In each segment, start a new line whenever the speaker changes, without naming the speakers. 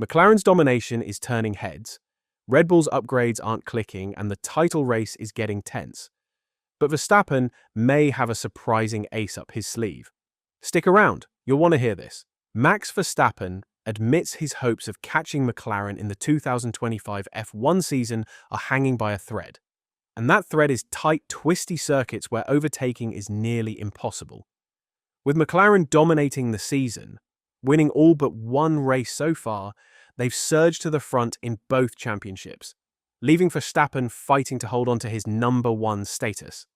McLaren's domination is turning heads, Red Bull's upgrades aren't clicking, and the title race is getting tense. But Verstappen may have a surprising ace up his sleeve. Stick around, you'll want to hear this. Max Verstappen admits his hopes of catching McLaren in the 2025 F1 season are hanging by a thread. And that thread is tight, twisty circuits where overtaking is nearly impossible. With McLaren dominating the season, winning all but one race so far, they've surged to the front in both championships, leaving Verstappen fighting to hold on to his number one status.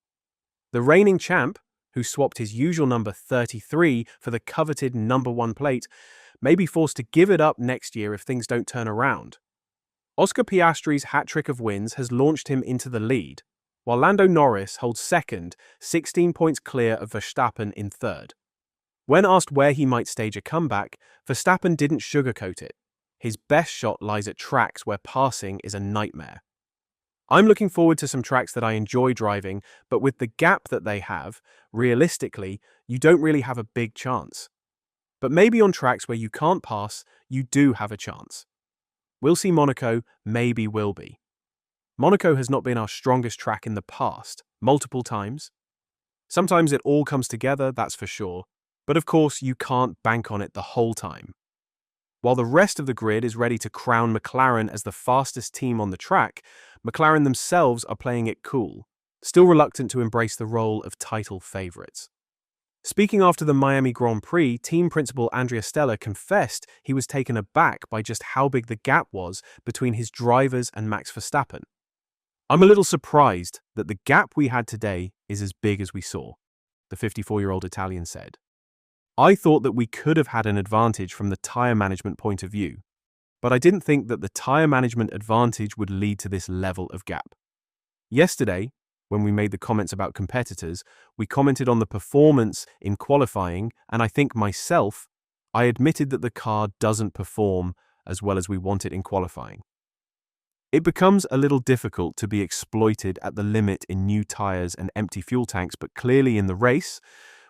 The reigning champ, who swapped his usual number 33 for the coveted number one plate, may be forced to give it up next year if things don't turn around. Oscar Piastri's hat-trick of wins has launched him into the lead, while Lando Norris holds second, 16 points clear of Verstappen in third. When asked where he might stage a comeback, Verstappen didn't sugarcoat it. His best shot lies at tracks where passing is a nightmare. I'm looking forward to some tracks that I enjoy driving, but with the gap that they have, realistically, you don't really have a big chance. But maybe on tracks where you can't pass, you do have a chance. We'll see Monaco, maybe will be. Monaco has not been our strongest track in the past, multiple times. Sometimes it all comes together, that's for sure, but of course you can't bank on it the whole time. While the rest of the grid is ready to crown McLaren as the fastest team on the track, McLaren themselves are playing it cool, still reluctant to embrace the role of title favourites. Speaking after the Miami Grand Prix, team principal Andrea Stella confessed he was taken aback by just how big the gap was between his drivers and Max Verstappen. "I'm a little surprised that the gap we had today is as big as we saw," the 54-year-old Italian said. "I thought that we could have had an advantage from the tyre management point of view, but I didn't think that the tyre management advantage would lead to this level of gap. Yesterday, when we made the comments about competitors, we commented on the performance in qualifying, and I think myself, I admitted that the car doesn't perform as well as we want it in qualifying. It becomes a little difficult to be exploited at the limit in new tyres and empty fuel tanks, but clearly in the race,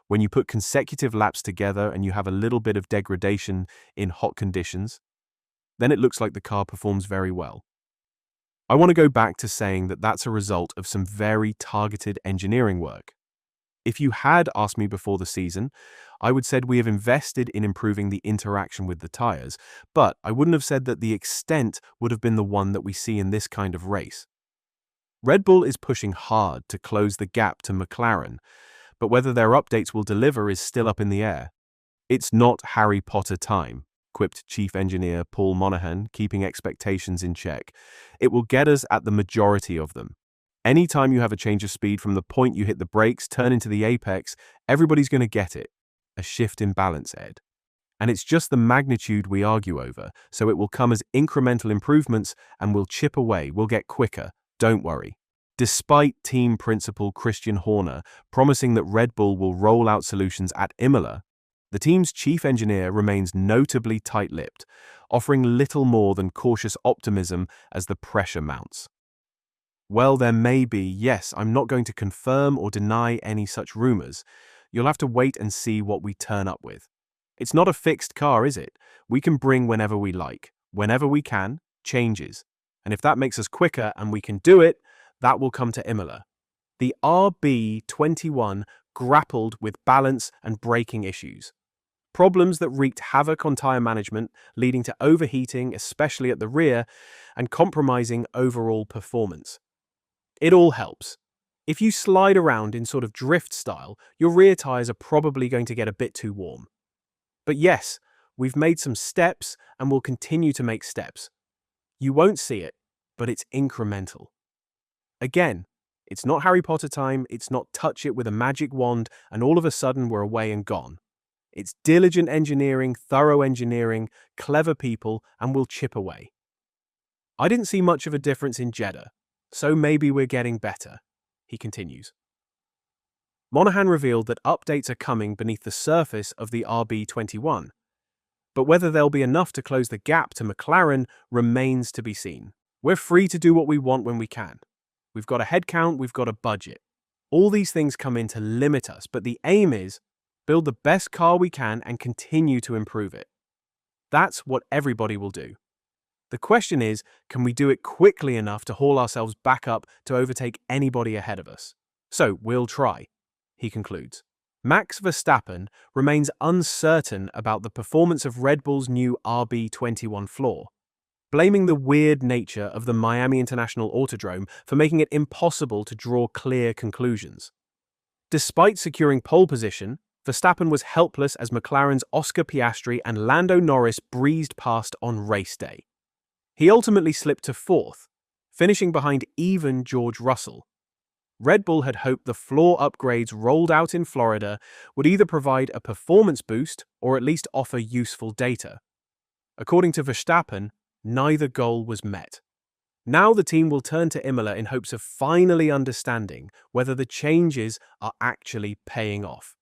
when you put consecutive laps together and you have a little bit of degradation in hot conditions, then it looks like the car performs very well. I want to go back to saying that that's a result of some very targeted engineering work. If you had asked me before the season, I would have said we have invested in improving the interaction with the tyres, but I wouldn't have said that the extent would have been the one that we see in this kind of race. Red Bull is pushing hard to close the gap to McLaren, but whether their updates will deliver is still up in the air. "It's not Harry Potter time," quipped Chief Engineer Paul Monaghan, keeping expectations in check. "It will get us at the majority of them. Anytime you have a change of speed from the point you hit the brakes, turn into the apex, everybody's going to get it. A shift in balance, Ed. And it's just the magnitude we argue over, so it will come as incremental improvements and we'll chip away, we'll get quicker, don't worry." Despite team principal Christian Horner promising that Red Bull will roll out solutions at Imola, the team's chief engineer remains notably tight-lipped, offering little more than cautious optimism as the pressure mounts. "Well, there may be, yes, I'm not going to confirm or deny any such rumours. You'll have to wait and see what we turn up with. It's not a fixed car, is it? We can bring whenever we like, whenever we can, changes. And if that makes us quicker and we can do it, that will come to Imola." The RB21 grappled with balance and braking issues, problems that wreaked havoc on tyre management, leading to overheating, especially at the rear, and compromising overall performance. It all helps. If you slide around in sort of drift style, your rear tyres are probably going to get a bit too warm. But yes, we've made some steps and will continue to make steps. You won't see it, but it's incremental. Again, it's not Harry Potter time, it's not touch it with a magic wand and all of a sudden we're away and gone. It's diligent engineering, thorough engineering, clever people, and we'll chip away. "I didn't see much of a difference in Jeddah, so maybe we're getting better," he continues. Monaghan revealed that updates are coming beneath the surface of the RB21, but whether there'll be enough to close the gap to McLaren remains to be seen. We're free to do what we want when we can. We've got a headcount, we've got a budget. All these things come in to limit us, but the aim is build the best car we can and continue to improve it. That's what everybody will do. The question is, can we do it quickly enough to haul ourselves back up to overtake anybody ahead of us? So, we'll try, he concludes. Max Verstappen remains uncertain about the performance of Red Bull's new RB21 floor, blaming the weird nature of the Miami International Autodrome for making it impossible to draw clear conclusions. Despite securing pole position, Verstappen was helpless as McLaren's Oscar Piastri and Lando Norris breezed past on race day. He ultimately slipped to fourth, finishing behind even George Russell. Red Bull had hoped the floor upgrades rolled out in Florida would either provide a performance boost or at least offer useful data. According to Verstappen, neither goal was met. Now the team will turn to Imola in hopes of finally understanding whether the changes are actually paying off.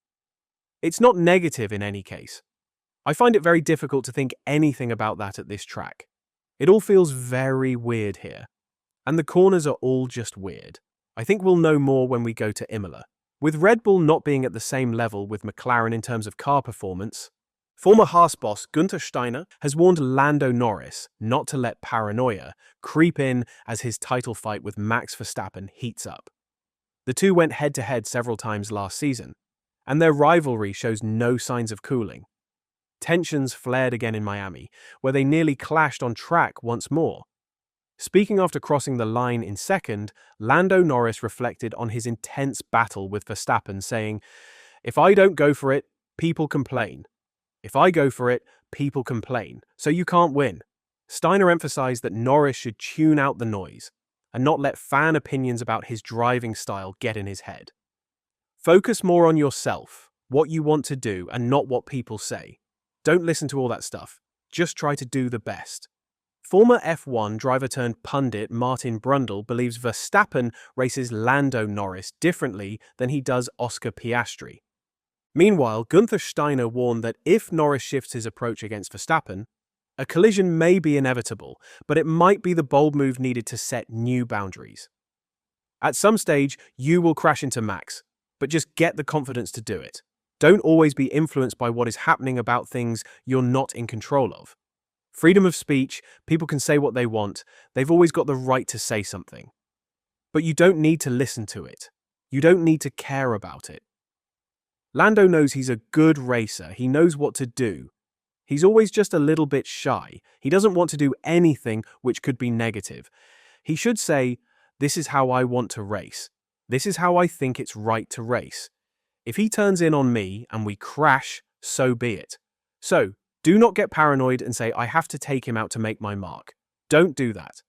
It's not negative in any case. I find it very difficult to think anything about that at this track. It all feels very weird here, and the corners are all just weird. I think we'll know more when we go to Imola. With Red Bull not being at the same level with McLaren in terms of car performance, former Haas boss Guenther Steiner has warned Lando Norris not to let paranoia creep in as his title fight with Max Verstappen heats up. The two went head-to-head several times last season, and their rivalry shows no signs of cooling. Tensions flared again in Miami, where they nearly clashed on track once more. Speaking after crossing the line in second, Lando Norris reflected on his intense battle with Verstappen, saying, "If I don't go for it, people complain. If I go for it, people complain, so you can't win." Steiner emphasized that Norris should tune out the noise and not let fan opinions about his driving style get in his head. Focus more on yourself, what you want to do, and not what people say. Don't listen to all that stuff. Just try to do the best. Former F1 driver-turned-pundit Martin Brundle believes Verstappen races Lando Norris differently than he does Oscar Piastri. Meanwhile, Guenther Steiner warned that if Norris shifts his approach against Verstappen, a collision may be inevitable, but it might be the bold move needed to set new boundaries. At some stage, you will crash into Max, but just get the confidence to do it. Don't always be influenced by what is happening about things you're not in control of. Freedom of speech, people can say what they want, they've always got the right to say something. But you don't need to listen to it. You don't need to care about it. Lando knows he's a good racer, he knows what to do. He's always just a little bit shy. He doesn't want to do anything which could be negative. He should say, "This is how I want to race. This is how I think it's right to race." If he turns in on me and we crash, so be it. So, do not get paranoid and say, "I have to take him out to make my mark." Don't do that.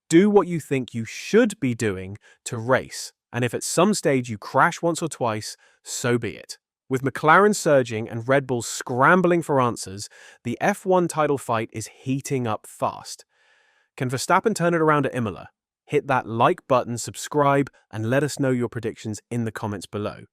Do what you think you should be doing to race, and if at some stage you crash once or twice, so be it. With McLaren surging and Red Bull scrambling for answers, the F1 title fight is heating up fast. Can Verstappen turn it around at Imola? Hit that like button, subscribe, and let us know your predictions in the comments below.